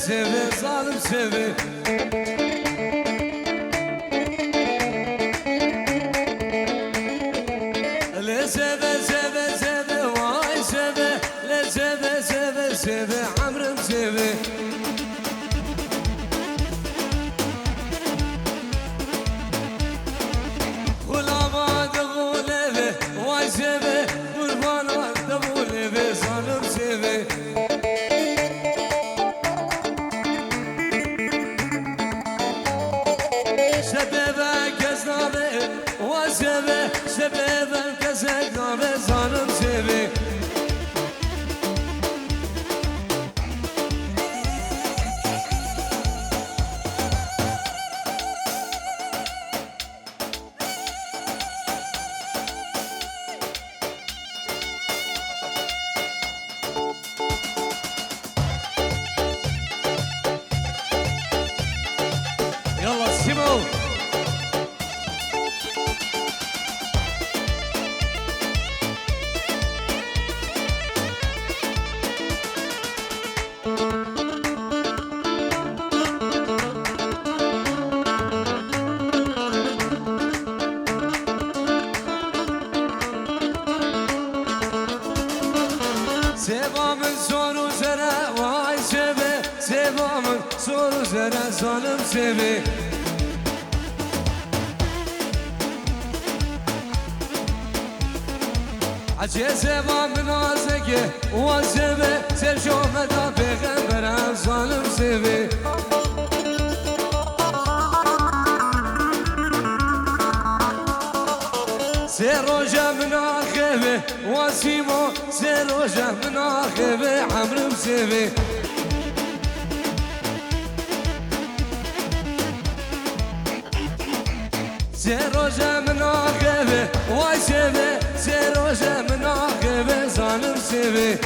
seve zalim seve Le seve seve seve vay seve Le seve seve seve amrım seve Gulama da guleve vay seve Kurbana da guleve zalim seve Sebebe keznabe ve sebe Sebebe keznabe zanım sevi Yallah Simo Sevamın soru üzere vay seve Sevamın soru üzere zanım sevi Acı sevamın azeki vay seve Sev şohmeda peygambere zanım sevi سروجة من آخبه واسيمو سروجة من آخبه عمر مسيبي سروجة من آخبه واسيبه سروجة من آخبه زانم سيبي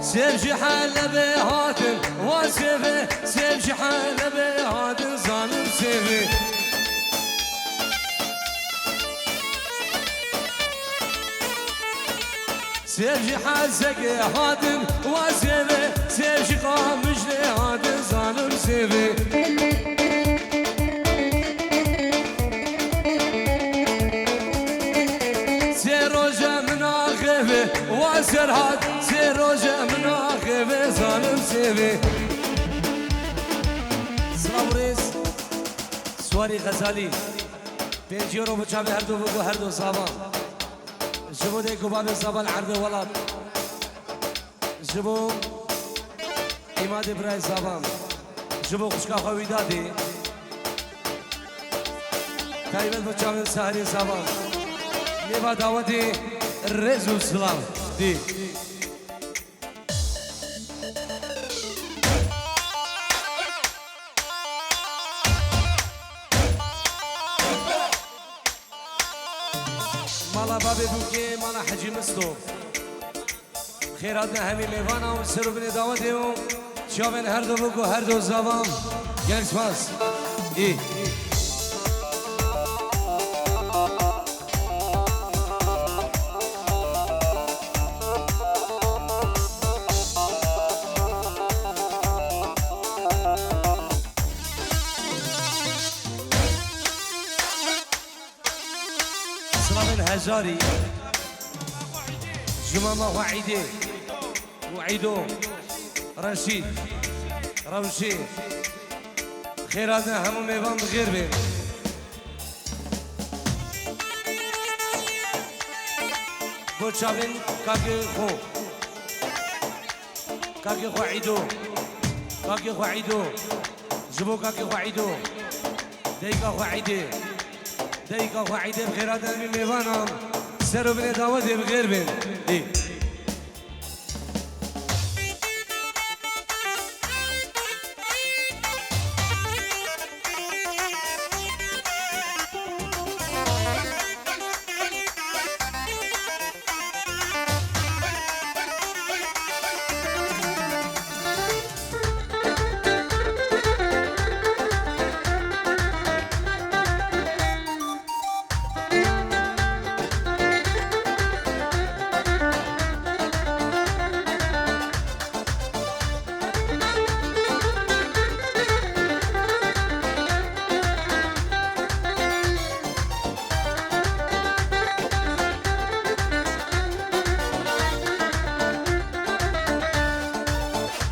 سيبجي حالة بهاتن واسفة سيبجي حالة بهاتن ظالم سيفي سيبجي حالسك هاتن واسفة سيبجي قامش لهاتن ظالم سيفي سيروجة من آخفة واسرهات سيروجة من آخفة ظالم سيفي سلام ريس سواري غزالي بيجيرو بچابي هردو بگو هردو صابا جبو ديكو بابي صابا العرض ولاد جبو إمادي براي صابا جبو خشكا خوي دادي تايبت بچابي سهري صابا نيبا دعوتي الرزو سلام دي مالا بابي بوكي مالا حجي مستو خيراتنا همي ميوانا وسرو بني دعوتي شوفن هردو بوكو هردو زبام جالس باس ايه هزاري جمامة وعيدي وعيدو رشيد روشي خيراتنا همو ميوان بغير بي بو چاوین کاکی خو کاکی خو عیدو کاکی خو عیدو جبو کاکی خو عیدو دیکا خو عیده دیکا خو عیده بخیرات امی میوانم سر و بین دعوت بغیر بین دی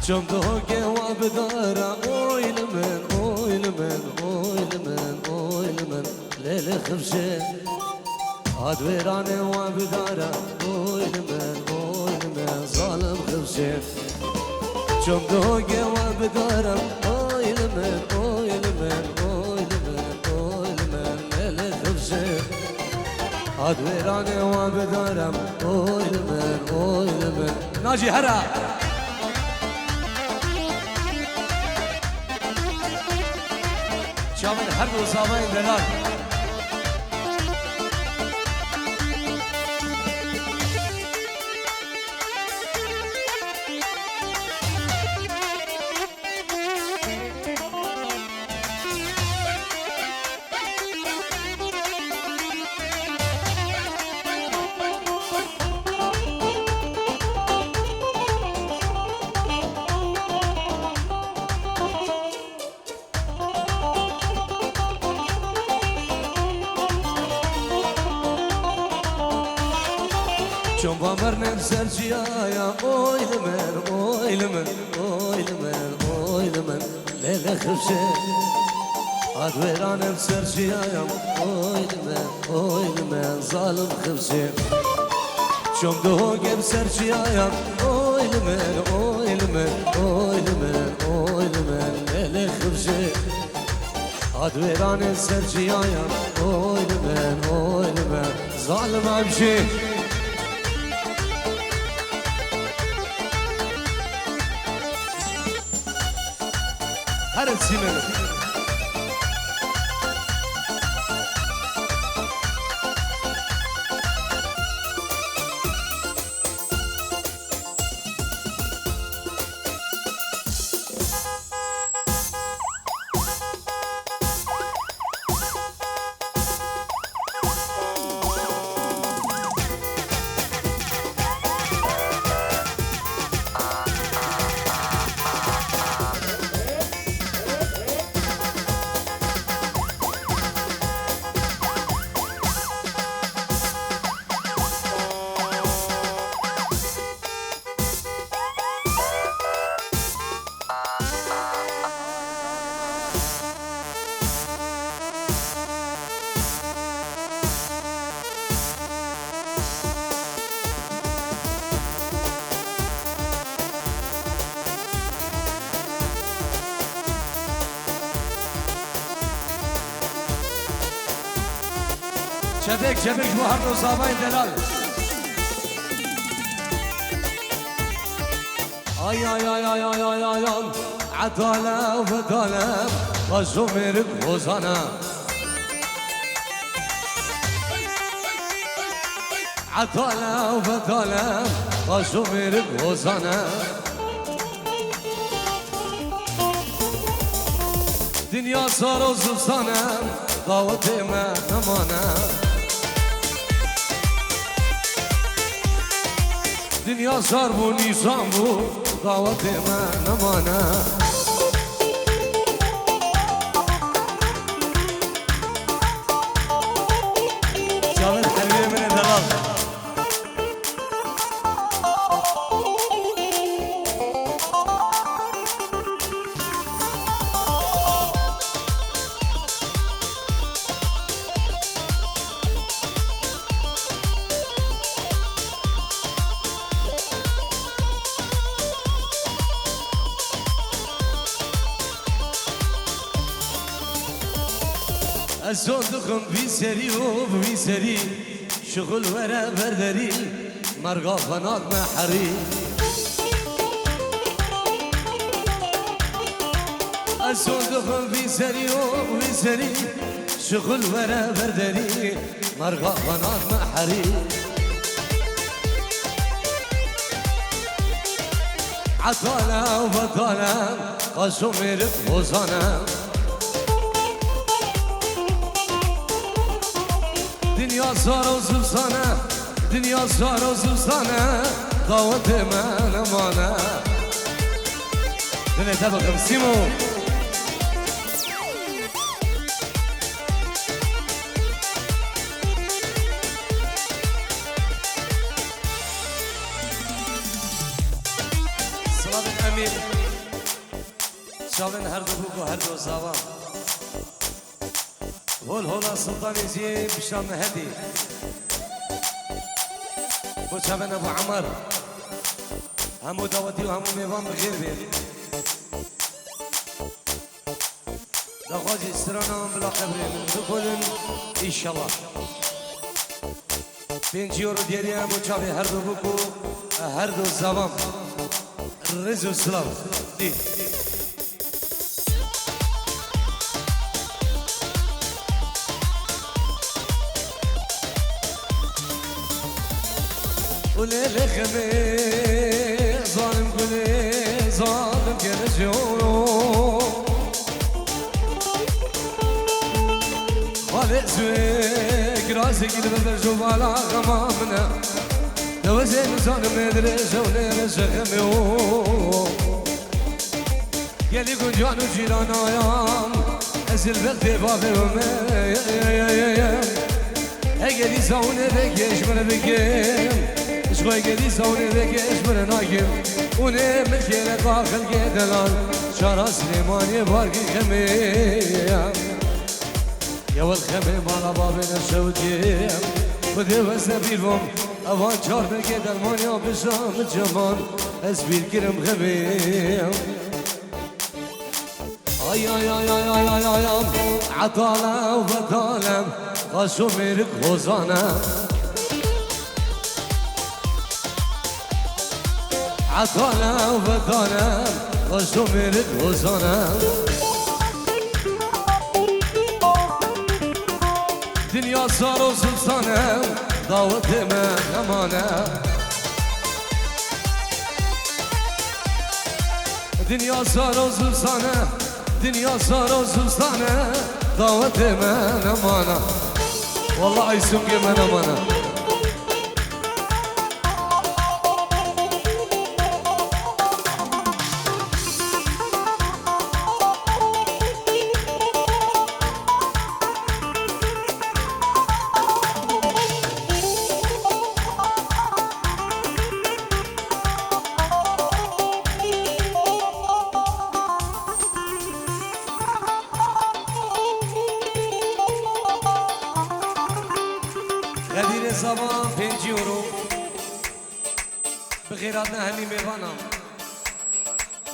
چم دو جواب دارا اویل من لیل خفشه آدویران واب دارا اویل من ظالم خفشه چم دو جواب دارا اویل من لیل خفشه آدویران واب دارا اویل من ناجی هرا شامل هر دو صابين دلال چون با مرنم سرجیایا اویل من لیل خفشه آدویرانم سرجیایا اویل من ظالم خفشه چون دو گم سرجیایا اویل من لیل خفشه آدویرانم سرجیایا اویل من ظالم امشي هر السيمانة شبك بحر وصابين دلال آي آي آي آي آي آي آي آي عدالة وفدالة وزمرك وزانا عدالة وفدالة وزمرك وزانا دنيا صار وزفصانا ضاوتي ما نمانا دنیا زار بو نیزام بو دعوت من نمانه جاوید حبیب من دلال صندوقم بی سری و بی سری شغل وره برداری مرغا فنات محری صندوقم بی سری و بی سری شغل وره برداری مرغا فنات محری عطاله و بطاله قاسو میرک بوزانه دنیا زار و زوزانه دنیا زار و زوزانه دعوت من امانه دنیا تبقم سیمو سلام امیر شاولن هر دو بگو هر دو زوام هول هولا سلطان زي بشام هدي بو شابن ابو عمر همو دعوتي وهمو ميوان بغير بين دغوزي استرانا بلا قبرين دخولن ان شاء الله 5 يورو ديريا بو شابي هر دو بكو هر دو زوام رزو سلام دي وليل خمي ظالم قولي ظالم كرجولو خالق زويك راسك اللي ببرجو بالا غمامنا لو زين ظالم ندرس وليل شخميو يلي كن جانو جيرانا يام ازل بلتي بابي ومي اگری زونه بکش من بگم عشق اگری زونه بکش من ناگم اونه ملکه داخل گدلان شارع سلیمانی بارگی خمیم یا والخمیم بالا بابین شودیم بده وزن بیرم اوان چار بگه درمانیا بشام جمان از بیر کرم خمیم آی آی آی آی آی آی آی عطاله و بطالم قاسو میرک خوزانه عطاله و بطاله قاسو میرک خوزانه دنیا سار و سلطانه دعوت من امانه دنیا سار و سلطانه دنیا سار و سلطانه دعوت من امانه والله يسوق من امانه غدير زمان 5 يورو بخيراتنا همي ميوانا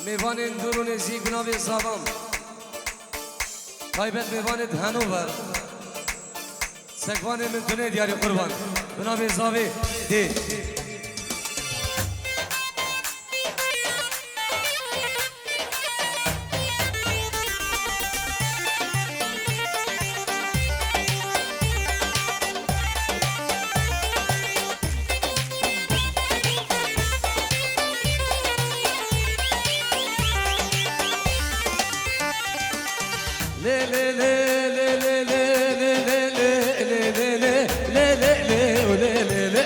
ميوان اندرون زيقنا بزابام طيبت ميوان هانوفر سكوان من دنيا دياري قربان بنا بزاوي دي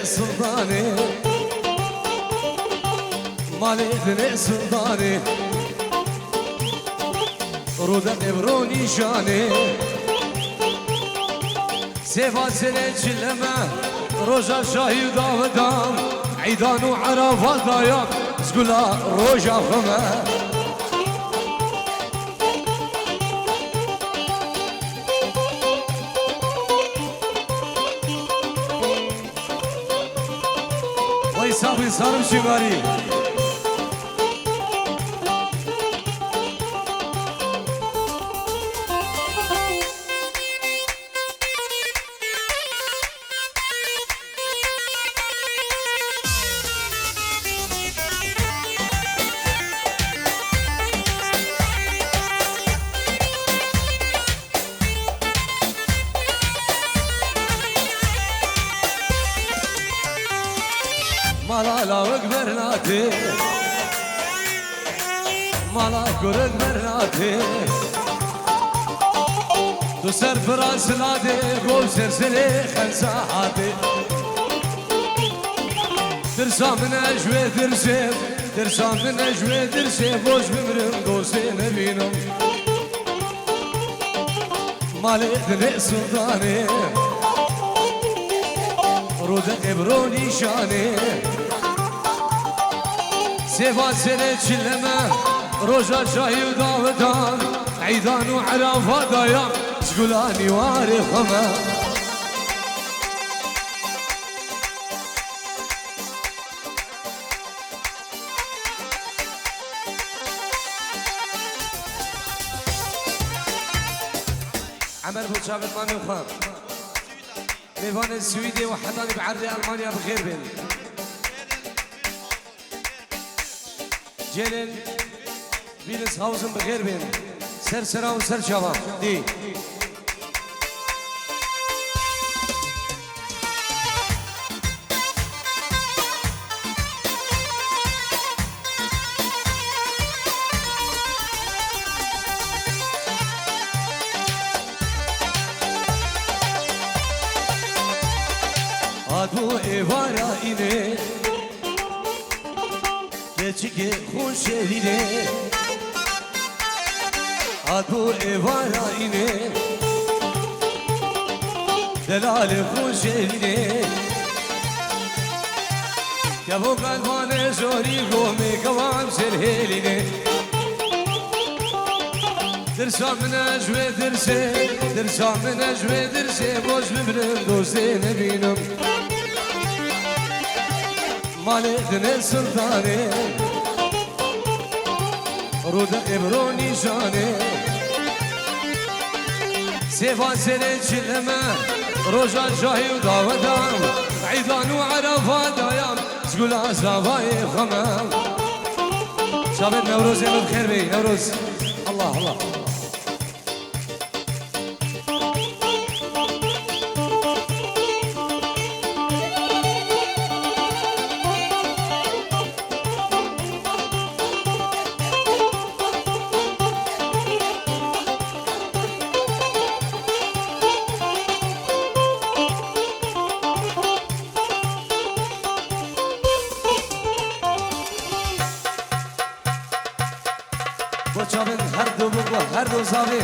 سلطاني مالي لي سلطاني رودا ابروني شاني سيفات سنة جلمة روجا شاهي وداودام عيدان وعرفات دايام سقولا روجا فما ويساوي صارم شماري مالا وكبرناتي مالا كرد برناتي تو سر فراس نادي بو سرسلي خلصاتي درسا من اجوي درسي درسا من اجوي درسي بوش بمرم دوسي نبينم مالي دني سلطاني رودق بروني شاني سيفا سنة شلمة روجا شاهي وداودان عيدان وعرافة دايام تقولاني واري خما عمر بوشابت مامي وخام ميفان السويدي وحضاني بعرضي ألمانيا بخير بين جيلن فيلس هاوزن بخير بين سر سرا وسر شباب دي Adu evara ine Keçike hoşerine Adu evara ine Delale hoşerine Ya bu kalbane zori gome kavam serheline Dirsa min ejve dirse Dirsa min ejve dirse Boş bibrim dosti nebinim مالي دني سلطاني رودق بروني شاني سيفا سنة شلمة روجا شاهي وداودام عيدان وعرفة دايام تقول أصاباي خمام شابت نوروز يا بخير بي نوروز الله الله Boçabın her dubukla, her dozavi.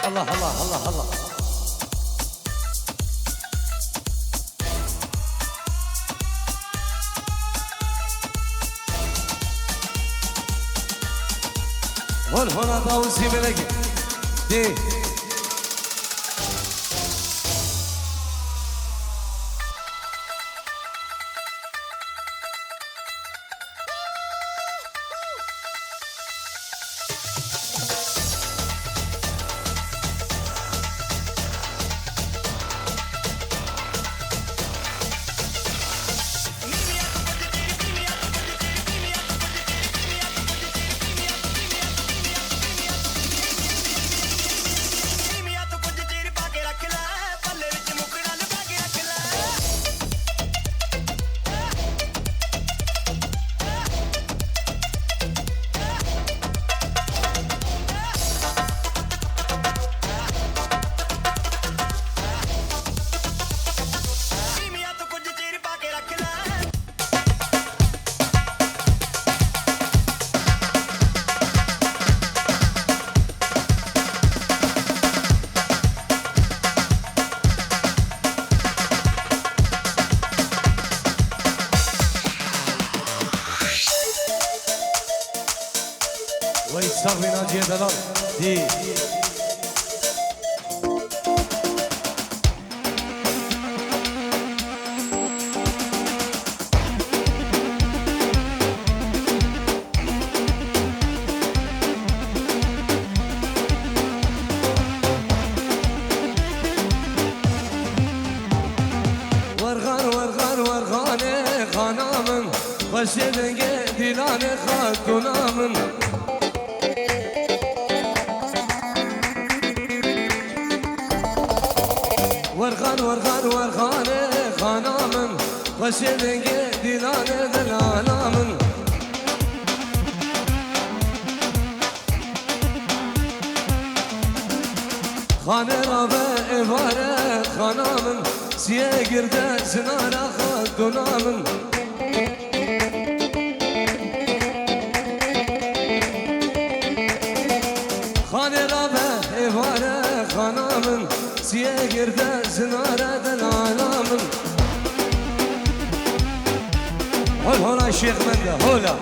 Allah Allah Allah Allah. Hol hola davusi meleki. De. ويستغفر ناجي دلال دي ورغاني خانامن خشيدن ديلاني خاتونامن ورغاني خانامن خشيدن دلال دلالامن خانه را به ایواره خانامن سیه گرده زناره خود دونامن خانه را به ایواره خانامن سیه گرده زناره دلالامن هول هولا شیخ منده هولا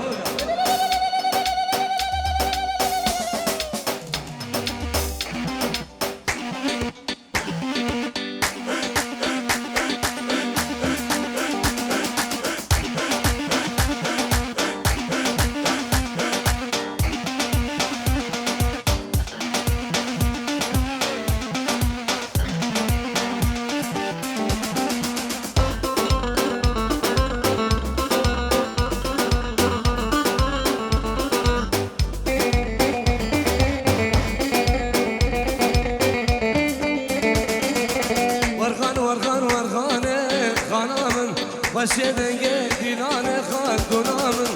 باشه دنگه دیلان خال دونامن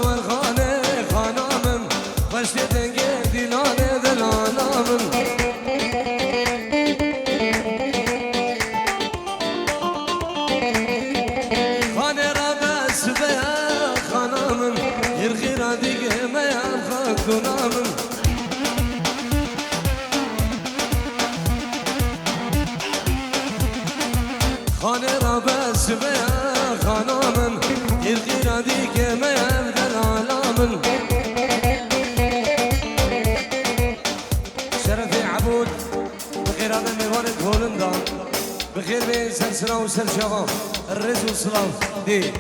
ورغانه خانامن باشه دنگه دیلان دلالامن خانه را بس به خانامن یرغی را دیگه میان خال دونامن خانه را بس به خانامن یرغی را دیگه میم دلالامن شرف عبود بخیر آدم میوانت هولندان بخیر به سرسرا و سرشاقا الرز و سلاف دی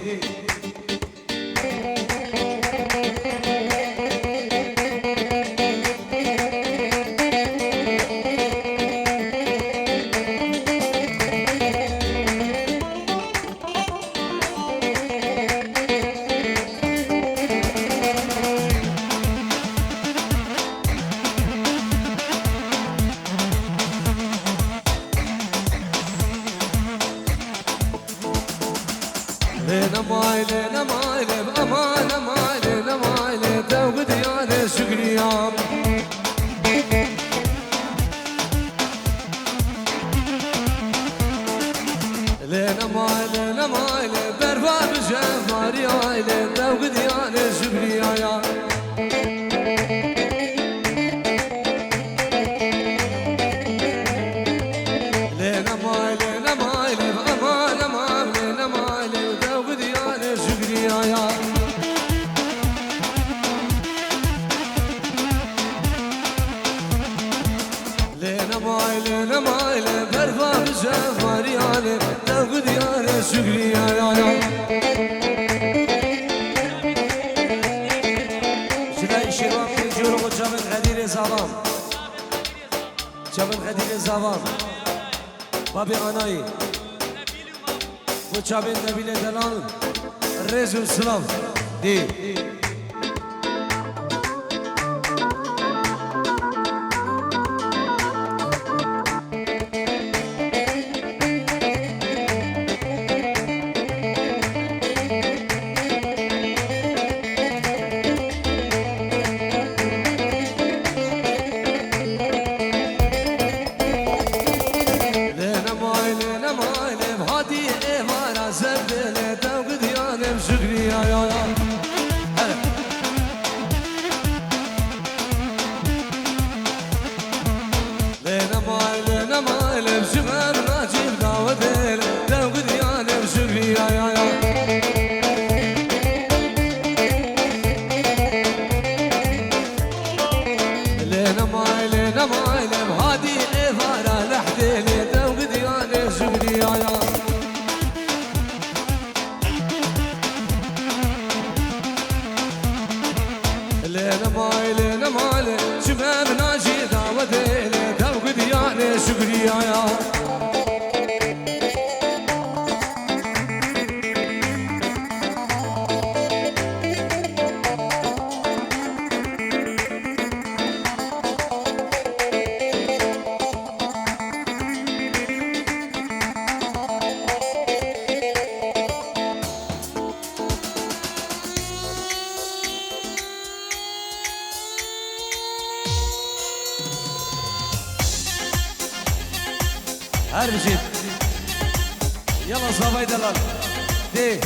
لنا مايلة بأمانة مايلة توقد يا شكريام لنا مايلة برباب جفاري عايلة توقد يا شكريام لنا مايلة بأمانة مايلة توقد يا شكريام لنا مايلة برباب جفاري عايلة توقد يا شكريام شلاي شباب يجوروا جابن غدير زبان جابن غدير زبان بابي آنایی و چابین نبیل دلال رز و سلاف دی هر بجيت يلا صافي دلال دي